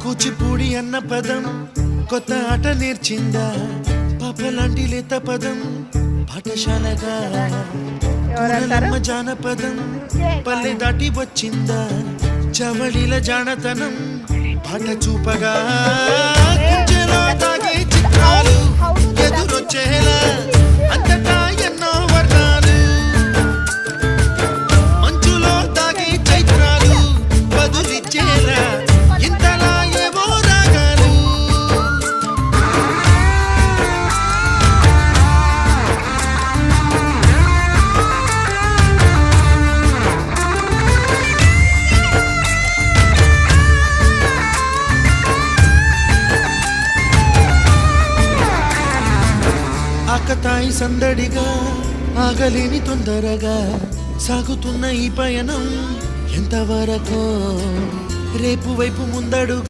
కూచిపూడి అన్న పదం కొత్త ఆట నేర్చిందా పాపలాంటి లేత పదం పాఠశాలగా జానపదం పల్లె దాటి వచ్చిందా చవళిల జానతనం పాట చూపగా తాగే చిత్రాలు ఎదురొచ్చేలా అంతటా ఎన్నో వర్ణాలు మంచులో తాగే చైత్రాలు బదులిచ్చేలా ఇంతలా ఏవో రాగాలు ఆకతాయి సందడిగా ఆగలేని తొందరగా సాగుతున్న ఈ పయనం ఎంతవరకు రేపు వైపు ముందడు